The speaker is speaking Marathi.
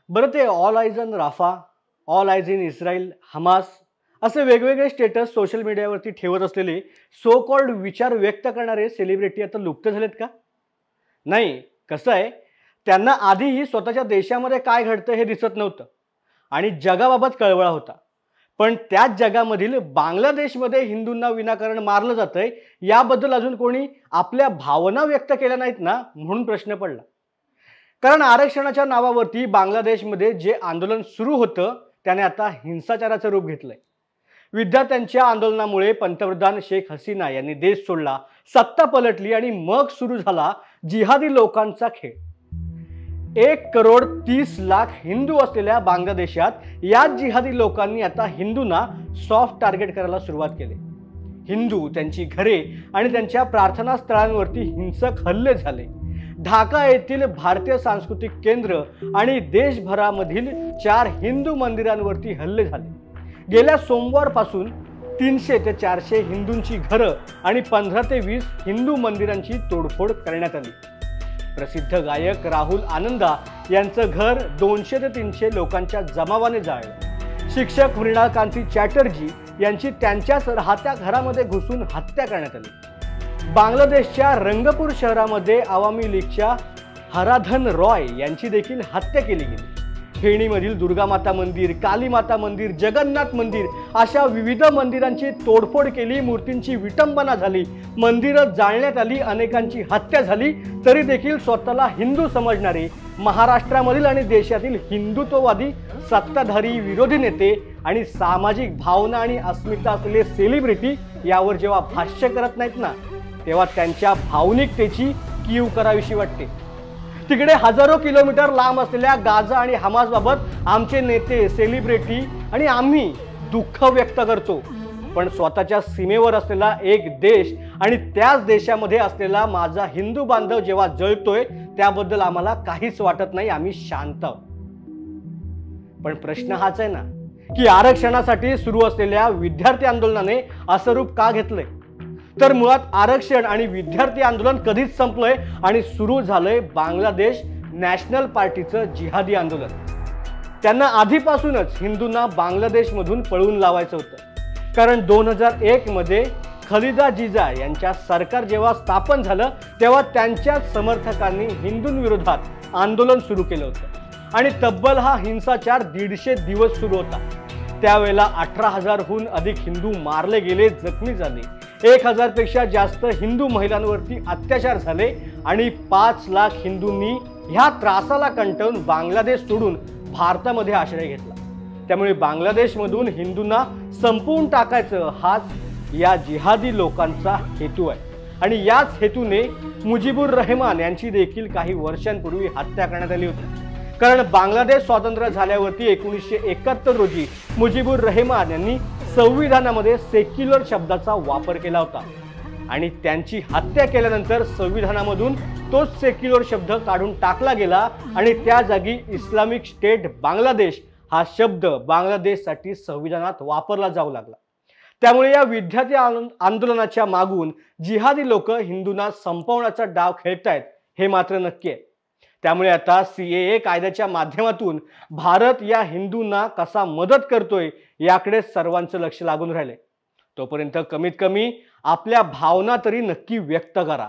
बरं ते ऑल आयज ऑन राफा, ऑल आयज इन इस्रायल, हमास असे वेगवेगळे स्टेटस सोशल मीडियावरती ठेवत असलेले सो कॉल्ड विचार व्यक्त करणारे सेलिब्रिटी आता लुप्त झालेत का? नाही. कसं आहे, त्यांना आधीही स्वतःच्या देशामध्ये काय घडतं हे दिसत नव्हतं आणि जगाबाबत कळवळा होता. पण त्याच जगामधील बांगलादेशमध्ये हिंदूंना विनाकारण मारलं जातंय याबद्दल अजून कोणी आपल्या भावना व्यक्त केल्या नाहीत ना, म्हणून प्रश्न पडला. कारण आरक्षणाच्या नावावरती बांगलादेशमध्ये जे आंदोलन सुरू होतं त्याने आता हिंसाचाराचं रूप घेतलंय. विद्यार्थ्यांच्या आंदोलनामुळे पंतप्रधान शेख हसीना यांनी देश सोडला, सत्ता पलटली आणि मग सुरू झाला जिहादी लोकांचा खेळ. 1,30,00,000 हिंदू असलेल्या बांगलादेशात या जिहादी लोकांनी आता हिंदूंना सॉफ्ट टार्गेट करायला सुरुवात केली. हिंदू, त्यांची घरे आणि त्यांच्या प्रार्थना स्थळांवरती हिंसक हल्ले झाले. ढाका येथील भारतीय सांस्कृतिक केंद्र आणि देशभरामधील 4 हिंदू मंदिरांवरती हल्ले झाले. गेल्या सोमवारपासून 300 ते 400 हिंदूंची घरं आणि 15 ते 20 हिंदू मंदिरांची तोडफोड करण्यात आली. प्रसिद्ध गायक राहुल आनंदा यांचं घर 200 ते 300 लोकांच्या जमावाने जाळलं. शिक्षक मृणालकांती चॅटर्जी यांची त्यांच्याच राहत्या घरामध्ये घुसून हत्या करण्यात आली. बांगलादेशच्या रंगपूर शहरामध्ये आवामी लीगच्या हराधन रॉय यांची देखील हत्या केली गेली. फेणीमधील दुर्गा माता मंदिर, काली माता मंदिर, जगन्नाथ मंदिर अशा विविध मंदिरांची तोडफोड केली. मूर्तींची विटंबना झाली, मंदिरं जाळण्यात आली, अनेकांची हत्या झाली. तरी देखील स्वतःला हिंदू समजणारे महाराष्ट्रामधील आणि देशातील हिंदुत्ववादी सत्ताधारी, विरोधी नेते आणि सामाजिक भावना आणि अस्मिता असलेले सेलिब्रिटी यावर जेव्हा भाष्य करत नाहीत ना, तेव्हा त्यांच्या भावनिकतेची कीव करावीशी वाटते. तिकडे हजारो किलोमीटर लांब असलेल्या गाझा आणि हमास बाबत आमचे नेते, सेलिब्रिटी आणि आम्ही दुःख व्यक्त करतो. पण स्वतःच्या सीमेवर असलेला एक देश आणि त्याच देशामध्ये असलेला माझा हिंदू बांधव जेव्हा जळतोय त्याबद्दल आम्हाला काहीच वाटत नाही. आम्ही शांत आहोत. पण प्रश्न हाच आहे ना, की आरक्षणासाठी सुरू असलेल्या विद्यार्थी आंदोलनाने असं रूप का घेतलंय? तर मुळात आरक्षण आणि विद्यार्थी आंदोलन कधीच संपलंय आणि सुरू झालंय बांगलादेश नॅशनल पार्टीचं जिहादी आंदोलन. त्यांना आधीपासूनच हिंदूंना बांगलादेशमधून पळवून लावायचं होतं. कारण 2001 मध्ये खलिदा जिजा यांच्या सरकार जेव्हा स्थापन झालं तेव्हा त्यांच्याच समर्थकांनी हिंदूंविरोधात आंदोलन सुरू केलं होतं आणि तब्बल हा हिंसाचार 150 दिवस सुरू होता. त्यावेळेला 18,000हून अधिक हिंदू मारले गेले, जखमी झाले. 1,000 पेक्षा जास्त हिंदू महिलांवरती अत्याचार झाले आणि 5 लाख हिंदूंनी ह्या त्रासाला कंटाळून बांगलादेश सोडून भारतामध्ये आश्रय घेतला. त्यामुळे बांगलादेशमधून हिंदूंना संपवून टाकायचं हाच या जिहादी लोकांचा हेतू आहे. आणि याच हेतूने मुजीबुर रहमान यांची देखील काही वर्षांपूर्वी हत्या करण्यात आली होती. कारण बांगलादेश स्वातंत्र्य झाल्यावरती 1971 रोजी मुजीबुर रहमान यांनी संविधानामध्ये सेक्युलर शब्दाचा वापर केला होता आणि त्यांची हत्या केल्यानंतर संविधानामधून तोच सेक्युलर शब्द काढून टाकला गेला आणि त्या जागी इस्लामिक स्टेट बांगलादेश हा शब्द बांगलादेशसाठी संविधानात वापरला जाऊ लागला. त्यामुळे या विद्यार्थी आंदोलनाच्या मागून जिहादी लोक हिंदूंना संपवण्याचा डाव खेळतायत हे मात्र नक्की आहे. त्यामुळे आता CAA कायद्याच्या माध्यमातून भारत या हिंदूंना कसा मदत करतोय याकडे सर्वांचं लक्ष लागून राहिलंय. तोपर्यंत कमीत कमी आपल्या भावना तरी नक्की व्यक्त करा.